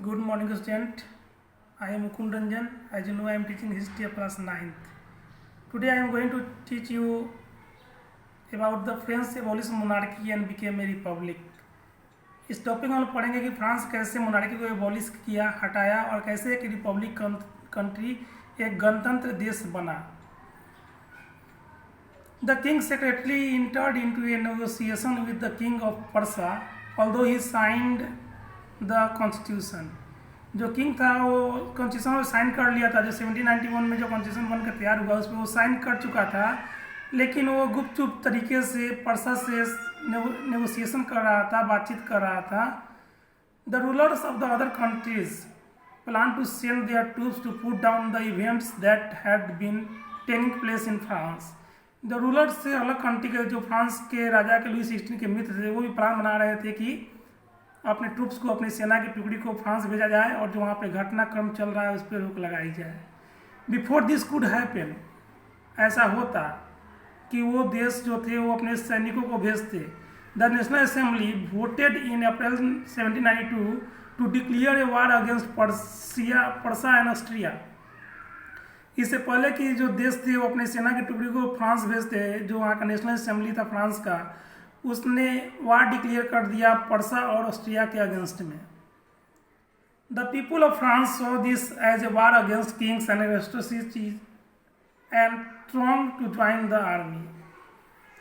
Good morning, student. I am Mukund Ranjan. As you know, I am teaching history of class 9th. Today, I am going to teach you about the French abolished monarchy and became a republic. इस topic में हम पढ़ेंगे कि France कैसे monarchy को abolish किया, हटाया और कैसे एक रिपब्लिक कंट्री, एक गणतंत्र देश बना. The king secretly entered into a negotiation with the king of Persia, although he signed the constitution. जो किंग था वो कॉन्स्टिट्यूशन में साइन कर लिया था. जो 1791 में जो कॉन्स्टिट्यूशन बनकर तैयार हुआ उसमें वो साइन कर चुका था, लेकिन वो गुपचुप तरीके से पर्सा से नेगोशिएशन कर रहा था, बातचीत कर रहा था. The rulers of the other countries plan to send their troops to put down the events that had been taking place in France. जो रूलर्स से अलग कंट्री के, जो फ्रांस के राजा के लुई 16 के मित्र थे, वो भी प्लान बना रहे थे कि अपने ट्रूप्स को, अपनी सेना की टुकड़ी को फ्रांस भेजा जाए और जो वहाँ पे घटनाक्रम चल रहा है उस पर रोक लगाई जाए. बिफोर दिस कुड हैपन, ऐसा होता कि वो देश जो थे वो अपने सैनिकों को भेजते. The National Assembly voted in April 1792 to declare a war against Prussia and Austria. इससे पहले कि जो देश थे वो अपने सेना की टुकड़ी को फ्रांस भेजते, जो वहाँ का नेशनल असेंबली था फ्रांस का, उसने वार डिक्लेयर कर दिया पर्सा और ऑस्ट्रिया के अगेंस्ट में. The people of France saw this as a war against kings and aristocracy and thronged to join the army.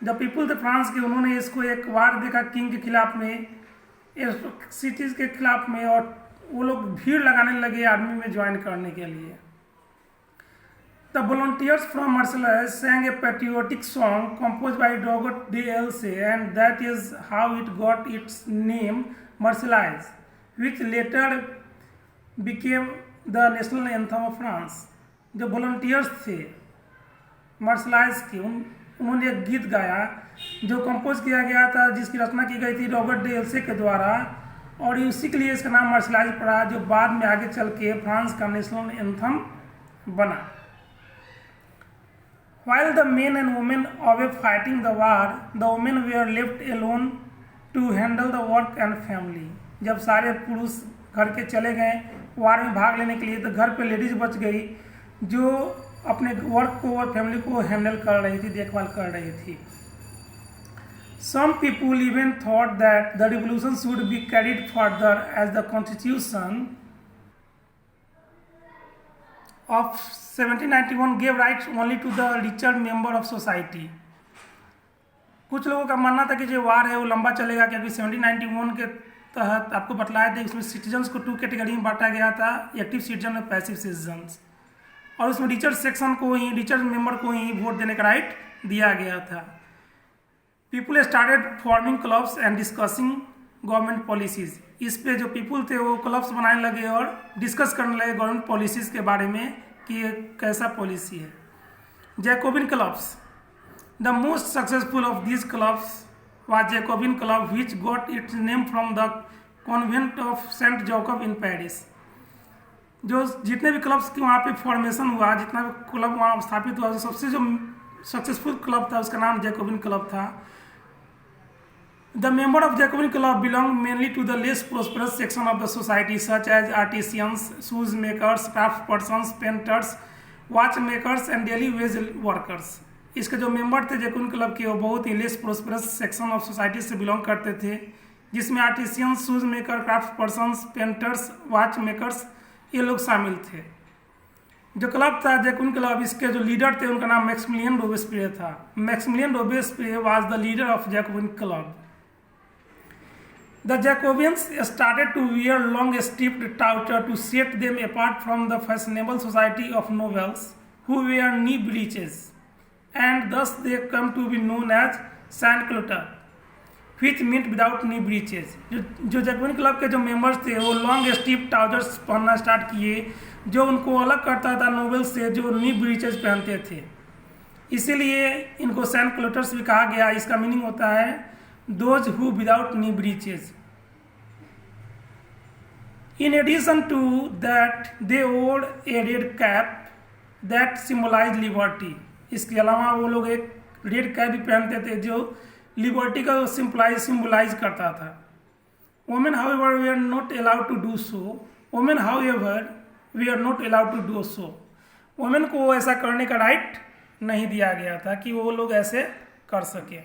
जब पीपुल थे फ्रांस के, उन्होंने इसको एक वार देखा किंग के खिलाफ में, एरिस्टोक्रेसी के खिलाफ में, और वो लोग भीड़ लगाने लगे आर्मी में ज्वाइन करने के लिए. The volunteers from Marseille sang a patriotic song composed by Robert de Elce, and that is how it got its name, Marseillaise, which later became the national anthem of France. जो volunteers थे मार्शलाइज के, उन्होंने एक गीत गाया जो compose किया गया था, जिसकी रचना की गई थी रॉबर्ट डे एल्से के द्वारा, और उसी के लिए इसका नाम मार्शलाइज पड़ा, जो बाद में आगे चल के फ्रांस का नेशनल एंथम बना. While the men and women away fighting the war, the women were left alone to handle the work and family. जब सारे पुरुष घर के चले गए वार में भाग लेने के लिए, तो घर पे लेडीज बच गई जो अपने वर्क को और फैमिली को हैंडल कर रही थी, देखभाल कर रही थी. Some people even thought that the revolution should be carried further as the constitution of 1791 gave rights only to the richer member of society. कुछ लोगों का मानना था कि जो वार है वो लंबा चलेगा, क्योंकि 1791 के तहत आपको बतलाया था इसमें सिटीजन्स को 2 कैटेगरी में बांटा गया था, एक्टिव सिटीजन और पैसिव सिटीजन्स, और उसमें रिचर सेक्शन को ही, रिचर मेंबर को ही वोट देने का राइट दिया गया था. People started forming clubs and discussing government policies. इस पे जो पीपुल थे वो क्लब्स बनाने लगे और डिस्कस करने लगे गवर्नमेंट पॉलिसीज के बारे में कि ये कैसा पॉलिसी है. Jacobin clubs. The most successful of these clubs was Jacobin club, which got its name from the convent of saint Jacob in Paris. जो जितने भी क्लब्स की वहाँ पे फॉर्मेशन हुआ, जितना भी क्लब वहाँ स्थापित हुआ, सबसे जो सक्सेसफुल क्लब था उसका नाम जैकोबिन क्लब था. The members of Jacobin Club belong mainly to the less prosperous section of the society, such as artisans, shoemakers, craftspersons, painters, watchmakers and daily wage workers. इसके जो मेंबर थे Jacobin club के, वो बहुत ही less prosperous section of society से belong करते थे, जिसमें artisans, shoes maker, craft persons, painters, watch makers, ये लोग शामिल थे. जो क्लब था जैकोबिन क्लब, इसके जो लीडर थे उनका नाम मैक्सिमिलियन रोबेस्पियर था. Maximilien Robespierre was the leader of Jacobin club. The Jacobins started to wear long striped trousers to set them apart from the fashionable society of nobles who wear knee breeches, and thus they come to be known as sans-culottes, which meant without knee breeches. जो Jacobin club के जो members थे वो long strip trousers पहनना start किए, जो उनको अलग करता था नोबल्स से जो नी ब्रीचेस पहनते थे. इसीलिए इनको सैन-क्लोटर्स भी कहा गया. इसका मीनिंग होता है those who without knee breeches. In addition to that, they wore a red cap that symbolized liberty. इसके अलावा वो लोग एक रेड कैप भी पहनते थे जो लिबर्टी का सिंबलाइज करता था. Women, however, were not allowed to do so, women however we are not allowed to do so. Women को ऐसा करने का राइट नहीं दिया गया था कि वो लोग ऐसे कर सके।